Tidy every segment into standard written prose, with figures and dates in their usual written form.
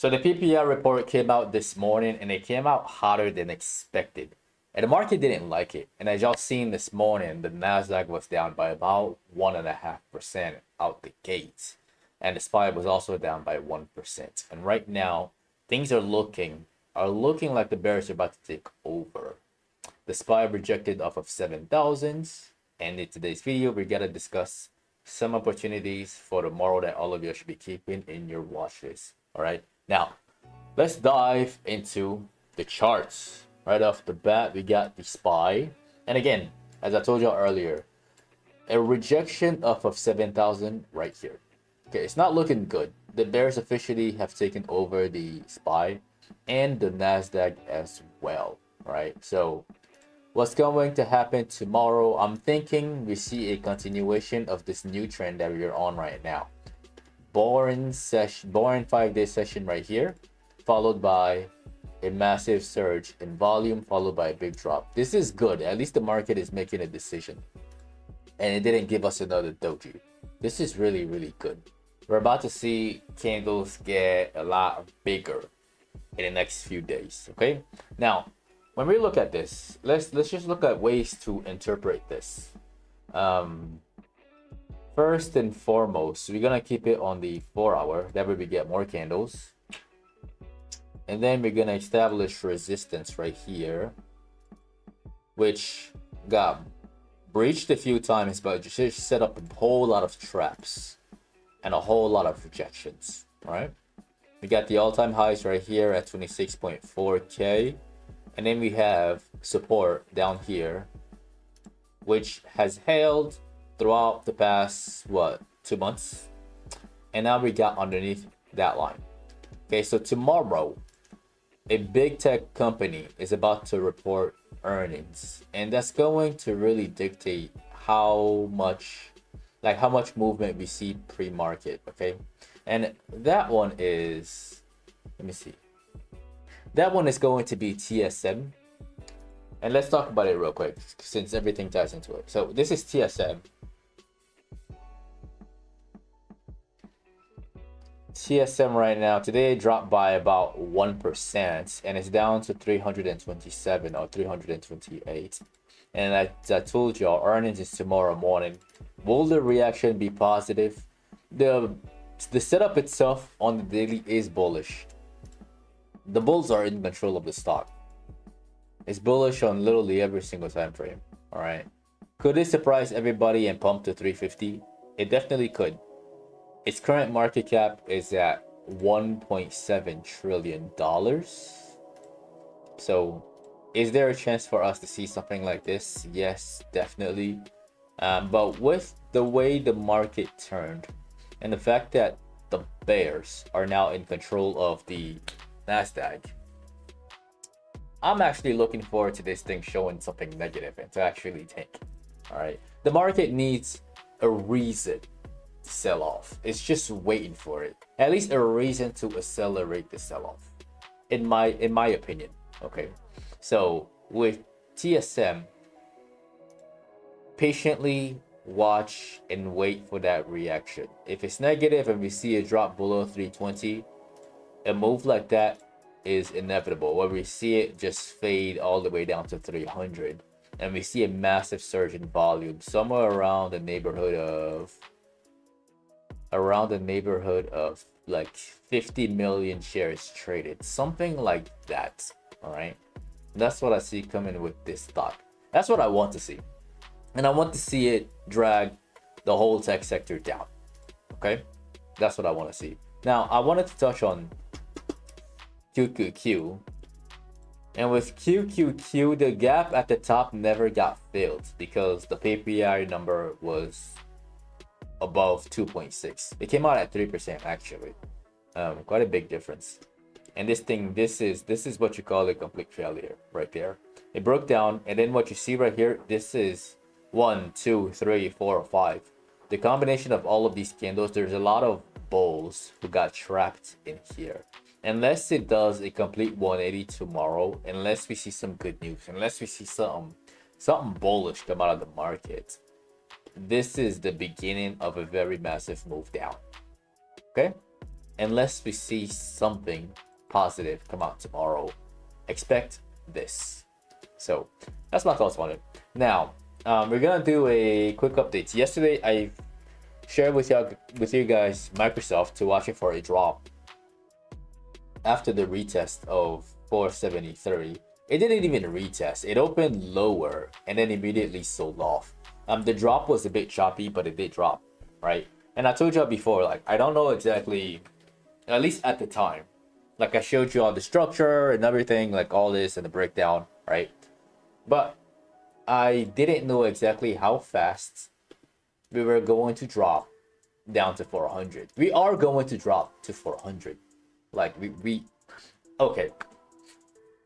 So the PPI report came out this morning and it came out hotter than expected. And the market didn't like it. And as y'all seen this morning, the Nasdaq was down by about 1.5% out the gate. And the SPY was also down by 1%. And right now, things are looking like the bears are about to take over. The SPY rejected off of 7,000. And in today's video, we're gonna discuss some opportunities for tomorrow that all of you should be keeping in your watch list. All right. Now, let's dive into the charts. Right off the bat, we got the SPY. And again, as I told you earlier, a rejection off of 7,000 right here. Okay, it's not looking good. The bears officially have taken over the SPY and the Nasdaq as well, right? So what's going to happen tomorrow? I'm thinking we see a continuation of this new trend that we're on right now. Boring 5-day session right here, followed by a massive surge in volume, followed by a big drop. This is good. At least the market is making a decision. And it didn't give us another doji. This is really, really good. We're about to see candles get a lot bigger in the next few days. Okay? Now, when we look at this, let's just look at ways to interpret this. First and foremost, we're gonna keep it on the 4-hour. That way we get more candles. And then we're gonna establish resistance right here, which got breached a few times, but just set up a whole lot of traps and a whole lot of rejections. All right, we got the all-time highs right here at 26.4K, and then we have support down here, which has held throughout the past 2 months, and now we got underneath that line. Okay, so tomorrow a big tech company is about to report earnings, and that's going to really dictate how much movement we see pre-market. Okay, and that one is, let me see, that one is going to be TSM. And let's talk about it real quick since everything ties into it. So this is TSM. TSM right now today dropped by about 1% and it's down to 327 or 328. And I told y'all, earnings is tomorrow morning. Will the reaction be positive? The setup itself on the daily is bullish. The bulls are in control of the stock. It's bullish on literally every single time frame. All right, could it surprise everybody and pump to 350? It definitely could. Its current market cap is at $1.7 trillion. So is there a chance for us to see something like this? Yes, definitely. But with the way the market turned and the fact that the bears are now in control of the Nasdaq, I'm actually looking forward to this thing showing something negative and to actually tank. All right, the market needs a reason sell off. It's just waiting for it, at least a reason to accelerate the sell-off, in my opinion. Okay, so with TSM, patiently watch and wait for that reaction. If it's negative and we see a drop below 320, a move like that is inevitable, where we see it just fade all the way down to 300 and we see a massive surge in volume somewhere around the neighborhood of like 50 million shares traded, something like that. All right, that's what I see coming with this stock. That's what I want to see, and I want to see it drag the whole tech sector down. Okay, that's what I want to see. Now I wanted to touch on QQQ, and with QQQ, the gap at the top never got filled because the PPI number was above 2.6. It came out at 3% actually. Quite a big difference. And this is what you call a complete failure right there. It broke down, and then what you see right here, this is 1, 2, 3, 4, 5. The combination of all of these candles, there's a lot of bulls who got trapped in here. Unless it does a complete 180 tomorrow, unless we see some good news, unless we see something bullish come out of the market, this is the beginning of a very massive move down. Okay, unless we see something positive come out tomorrow, expect this. So that's my thoughts on it. Now, we're gonna do a quick update. Yesterday, I shared with you guys Microsoft to watch it for a drop after the retest of 473. It didn't even retest. It opened lower and then immediately sold off. The drop was a bit choppy, but it did drop, right? And I told y'all before, like, I don't know exactly, at least at the time, like I showed you all the structure and everything, like all this and the breakdown, right? But I didn't know exactly how fast we were going to drop down to 400. We are going to drop to 400. Like we okay.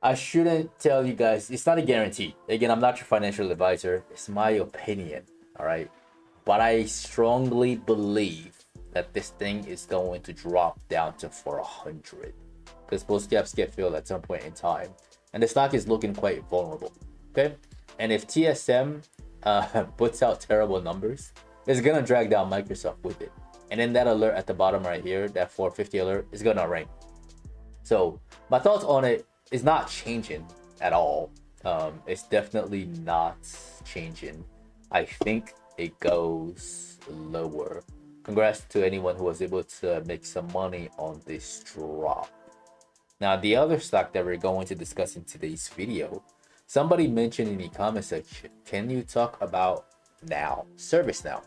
I shouldn't tell you guys, it's not a guarantee. Again, I'm not your financial advisor. It's my opinion, all right? But I strongly believe that this thing is going to drop down to 400 because most gaps get filled at some point in time, and the stock is looking quite vulnerable. Okay, and if TSM puts out terrible numbers, it's gonna drag down Microsoft with it, and then that alert at the bottom right here, that 450 alert, is gonna ring. So my thoughts on it is not changing at all. It's definitely not changing. I think it goes lower. Congrats to anyone who was able to make some money on this drop. Now, the other stock that we're going to discuss in today's video, somebody mentioned in the comment section, can you talk about now, ServiceNow?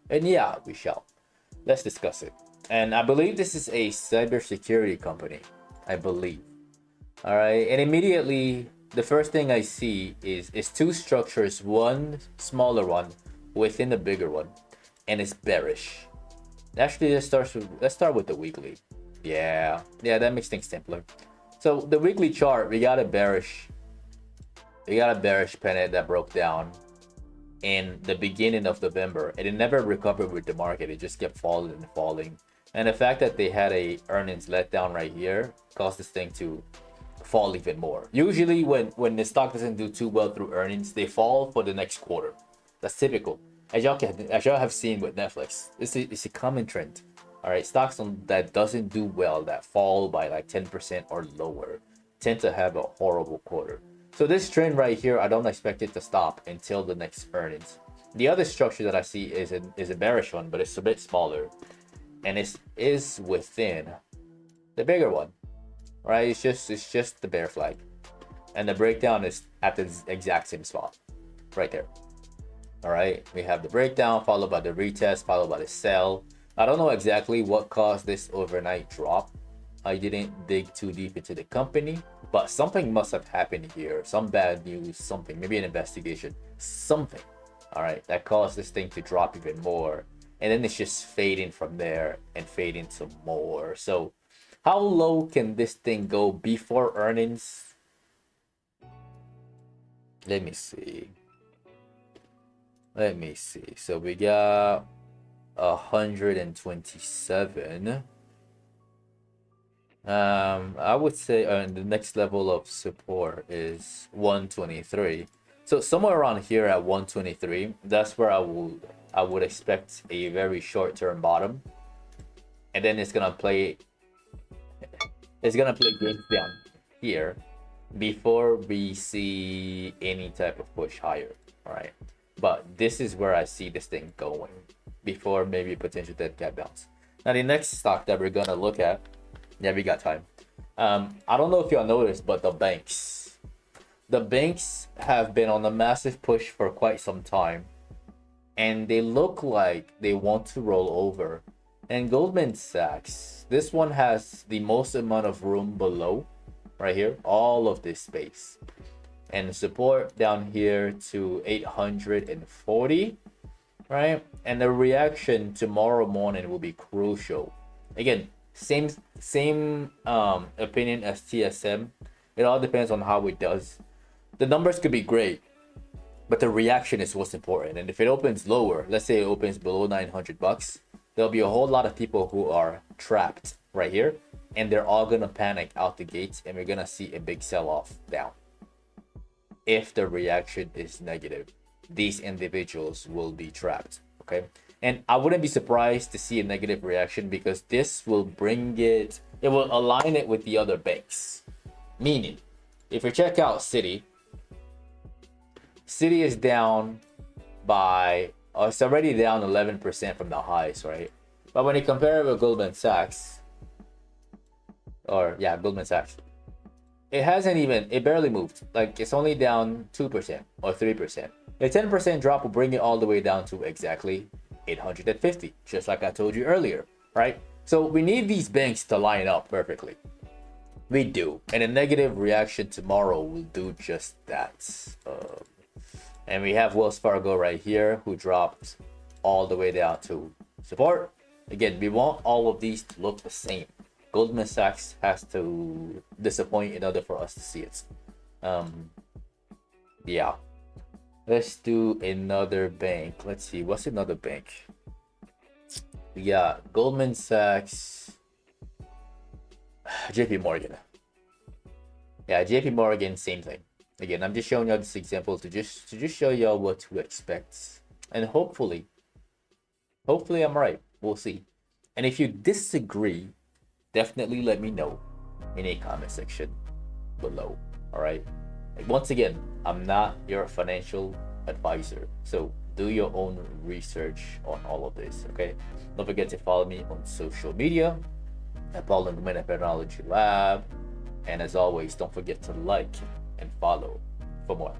And yeah, we shall. Let's discuss it. And I believe this is a cybersecurity company, I believe. All right, and immediately the first thing I see is two structures, one smaller one within the bigger one, and it's bearish. Actually, let's start with the weekly. Yeah, that makes things simpler. So the weekly chart, we got a bearish pennant that broke down in the beginning of November, and it never recovered with the market. It just kept falling and falling. And the fact that they had a earnings letdown right here caused this thing to fall even more. Usually when the stock doesn't do too well through earnings, they fall for the next quarter. That's typical. As y'all have seen with Netflix, it's a common trend. All right, stocks that doesn't do well, that fall by like 10% or lower, tend to have a horrible quarter. So this trend right here, I don't expect it to stop until the next earnings. The other structure that I see is a bearish one, but it's a bit smaller, and it is within the bigger one. Right, it's just the bear flag, and the breakdown is at the exact same spot, right there. All right, we have the breakdown followed by the retest, followed by the sell. I don't know exactly what caused this overnight drop. I didn't dig too deep into the company, but something must have happened here. Some bad news, something, maybe an investigation, something. All right, that caused this thing to drop even more, and then it's just fading from there and fading some more. So how low can this thing go before earnings? Let me see. So we got 127. I would say the next level of support is 123. So somewhere around here at 123, that's where I would expect a very short-term bottom, and then it's gonna play games down here before we see any type of push higher. All right, but this is where I see this thing going before maybe potential dead cat bounce. Now the next stock that we're gonna look at, yeah, we got time. I don't know if y'all noticed, but the banks have been on a massive push for quite some time, and they look like they want to roll over. And Goldman Sachs, this one has the most amount of room below, right here, all of this space, and support down here to 840, right? And the reaction tomorrow morning will be crucial. Again, same opinion as TSM. It all depends on how it does. The numbers could be great, but the reaction is what's important. And if it opens lower, let's say it opens below $900, there'll be a whole lot of people who are trapped right here, and they're all gonna panic out the gates, and we're gonna see a big sell-off down. If the reaction is negative, these individuals will be trapped. Okay, And I wouldn't be surprised to see a negative reaction because this will bring it will align it with the other banks. Meaning, if you check out Citi is down by, it's already down 11% from the highs, right? But when you compare it with Goldman Sachs, Goldman Sachs, it barely moved. Like, it's only down 2% or 3%. A 10% drop will bring it all the way down to exactly 850, just like I told you earlier, right? So we need these banks to line up perfectly. We do. And a negative reaction tomorrow will do just that. And we have Wells Fargo right here, who dropped all the way down to support. Again, we want all of these to look the same. Goldman Sachs has to disappoint in order for us to see it. Yeah. Let's do another bank. Let's see. What's another bank? Yeah, Goldman Sachs. JP Morgan. Yeah, JP Morgan, same thing. Again, I'm just showing y'all this example to just show y'all what to expect. And hopefully I'm right. We'll see. And if you disagree, definitely let me know in a comment section below. All right. Like, once again, I'm not your financial advisor, so do your own research on all of this. Okay. Don't forget to follow me on social media at Paul and the Technology Lab. And as always, don't forget to like and follow for more.